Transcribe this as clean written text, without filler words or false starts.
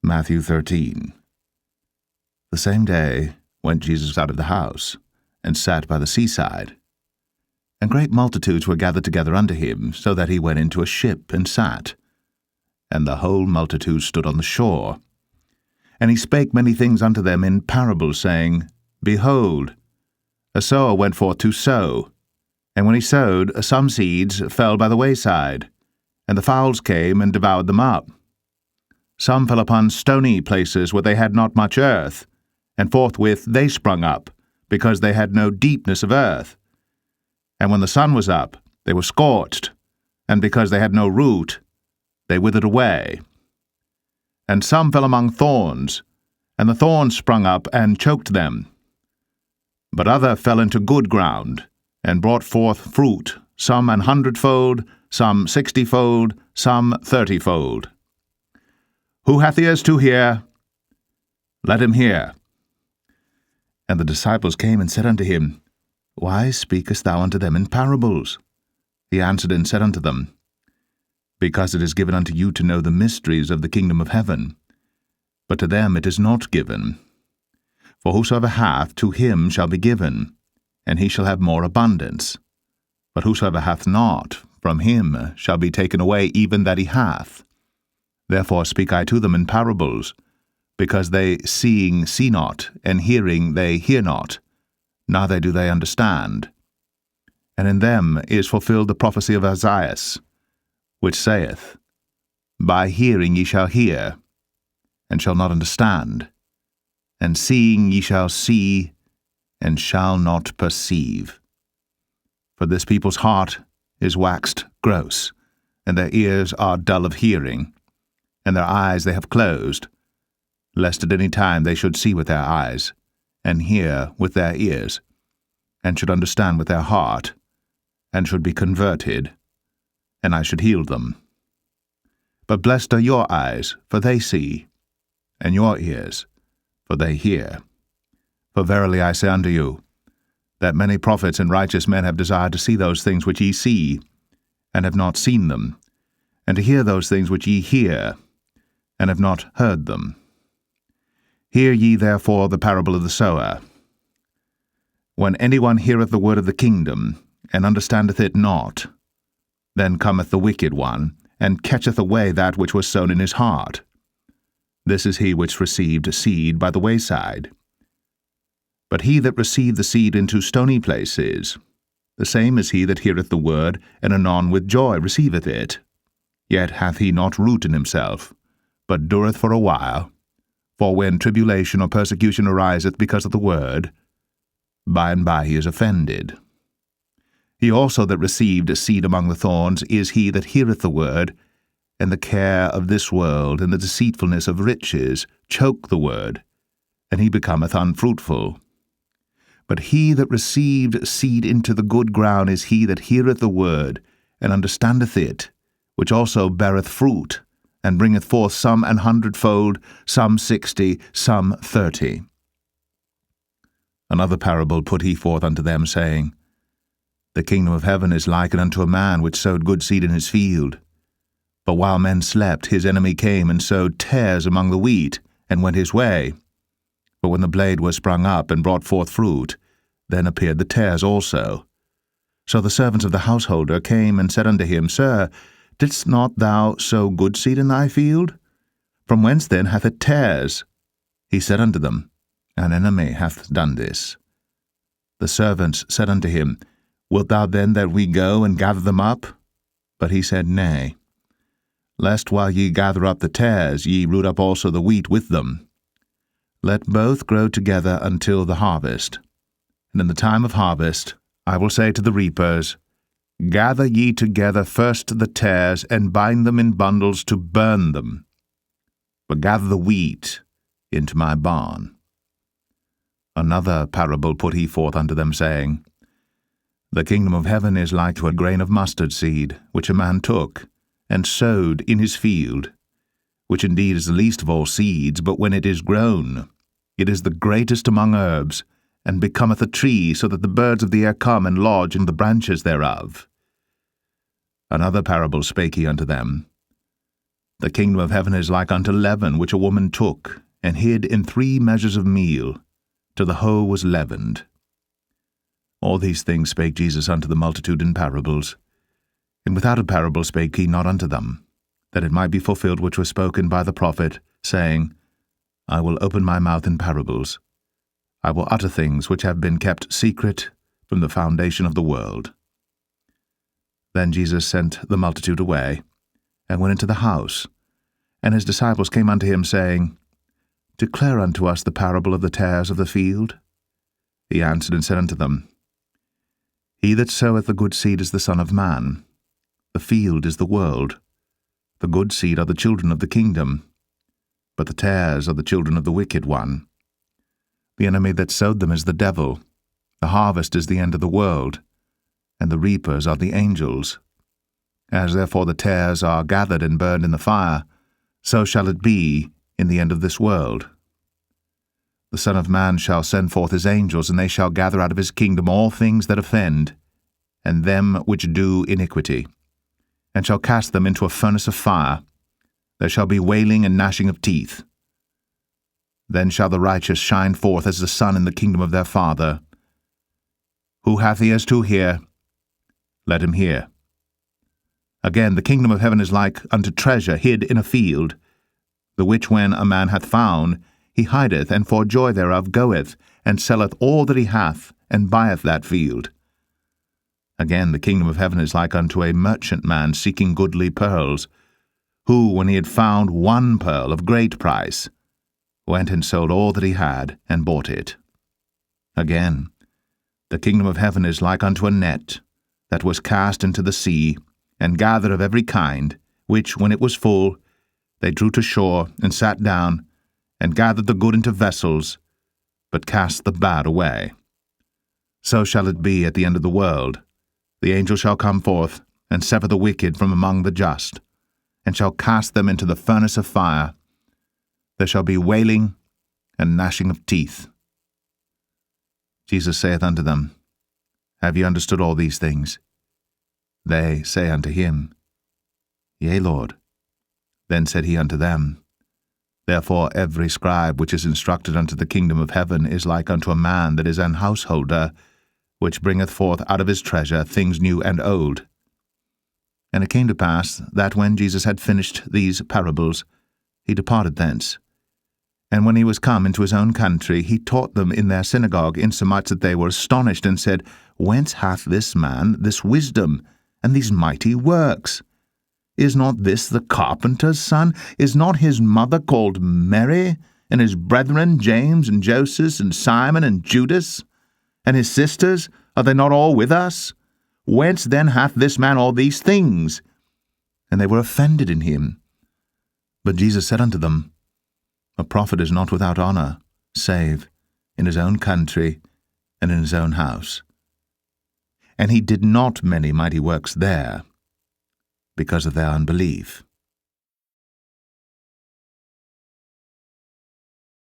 Matthew 13. The same day went Jesus out of the house, and sat by the seaside. And great multitudes were gathered together unto him, so that he went into a ship and sat. And the whole multitude stood on the shore. And he spake many things unto them in parables, saying, Behold, a sower went forth to sow. And when he sowed, some seeds fell by the wayside, and the fowls came and devoured them up. Some fell upon stony places where they had not much earth, and forthwith they sprung up, because they had no deepness of earth. And when the sun was up, they were scorched, and because they had no root, they withered away. And some fell among thorns, and the thorns sprung up and choked them. But other fell into good ground, and brought forth fruit, some 100-fold, some 60-fold, some 30-fold. Who hath ears to hear, let him hear. And the disciples came and said unto him, Why speakest thou unto them in parables? He answered and said unto them, Because it is given unto you to know the mysteries of the kingdom of heaven, but to them it is not given. For whosoever hath, to him shall be given, and he shall have more abundance. But whosoever hath not, from him shall be taken away even that he hath. Therefore speak I to them in parables, because they seeing see not, and hearing they hear not, neither do they understand. And in them is fulfilled the prophecy of Isaiah, which saith, By hearing ye shall hear, and shall not understand, and seeing ye shall see, and shall not perceive. For this people's heart is waxed gross, and their ears are dull of hearing, and their eyes they have closed, lest at any time they should see with their eyes, and hear with their ears, and should understand with their heart, and should be converted, and I should heal them. But blessed are your eyes, for they see, and your ears, for they hear. For verily I say unto you, that many prophets and righteous men have desired to see those things which ye see, and have not seen them, and to hear those things which ye hear, and have not heard them. Hear ye therefore the parable of the sower. When any one heareth the word of the kingdom, and understandeth it not, then cometh the wicked one, and catcheth away that which was sown in his heart. This is he which received seed by the wayside. But he that received the seed into stony places, the same is he that heareth the word, and anon with joy receiveth it. Yet hath he not root in himself, but dureth for a while. For when tribulation or persecution ariseth because of the word, by and by he is offended. He also that received seed among the thorns is he that heareth the word, and the care of this world and the deceitfulness of riches choke the word, and he becometh unfruitful. But he that received seed into the good ground is he that heareth the word, and understandeth it, which also beareth fruit, and bringeth forth some 100-fold, some 60, some 30. Another parable put he forth unto them, saying, The kingdom of heaven is likened unto a man which sowed good seed in his field. But while men slept, his enemy came and sowed tares among the wheat, and went his way. But when the blade was sprung up and brought forth fruit, then appeared the tares also. So the servants of the householder came and said unto him, Sir, didst not thou sow good seed in thy field? From whence then hath it tares? He said unto them, An enemy hath done this. The servants said unto him, Wilt thou then that we go and gather them up? But he said, Nay, lest while ye gather up the tares, ye root up also the wheat with them. Let both grow together until the harvest. And in the time of harvest I will say to the reapers, Gather ye together first the tares, and bind them in bundles to burn them, but gather the wheat into my barn. Another parable put he forth unto them, saying, The kingdom of heaven is like to a grain of mustard seed, which a man took, and sowed in his field, which indeed is the least of all seeds, but when it is grown, it is the greatest among herbs, and becometh a tree, so that the birds of the air come and lodge in the branches thereof. Another parable spake he unto them. The kingdom of heaven is like unto leaven, which a woman took, and hid in 3 measures of meal, till the whole was leavened. All these things spake Jesus unto the multitude in parables. And without a parable spake he not unto them, that it might be fulfilled which was spoken by the prophet, saying, I will open my mouth in parables. I will utter things which have been kept secret from the foundation of the world. Then Jesus sent the multitude away, and went into the house. And his disciples came unto him, saying, Declare unto us the parable of the tares of the field. He answered and said unto them, He that soweth the good seed is the Son of Man. The field is the world. The good seed are the children of the kingdom, but the tares are the children of the wicked one. The enemy that sowed them is the devil. The harvest is the end of the world, and the reapers are the angels. As therefore the tares are gathered and burned in the fire, so shall it be in the end of this world. The Son of Man shall send forth his angels, and they shall gather out of his kingdom all things that offend, and them which do iniquity, and shall cast them into a furnace of fire. There shall be wailing and gnashing of teeth. Then shall the righteous shine forth as the sun in the kingdom of their Father. Who hath ears to hear, let him hear. Again, the kingdom of heaven is like unto treasure hid in a field, the which when a man hath found, he hideth, and for joy thereof goeth, and selleth all that he hath, and buyeth that field. Again, the kingdom of heaven is like unto a merchantman seeking goodly pearls, who, when he had found 1 pearl of great price, went and sold all that he had, and bought it. Again, the kingdom of heaven is like unto a net, that was cast into the sea, and gathered of every kind, which, when it was full, they drew to shore, and sat down, and gathered the good into vessels, but cast the bad away. So shall it be at the end of the world. The angel shall come forth, and sever the wicked from among the just, and shall cast them into the furnace of fire. There shall be wailing and gnashing of teeth. Jesus saith unto them, Have ye understood all these things? They say unto him, Yea, Lord. Then said he unto them, Therefore every scribe which is instructed unto the kingdom of heaven is like unto a man that is an householder, which bringeth forth out of his treasure things new and old. And it came to pass that when Jesus had finished these parables, he departed thence. And when he was come into his own country, he taught them in their synagogue, insomuch that they were astonished, and said, Whence hath this man this wisdom, and these mighty works? Is not this the carpenter's son? Is not his mother called Mary, and his brethren James and Joseph and Simon and Judas? And his sisters, are they not all with us? Whence then hath this man all these things? And they were offended in him. But Jesus said unto them, A prophet is not without honour, save in his own country and in his own house. And he did not many mighty works there, because of their unbelief.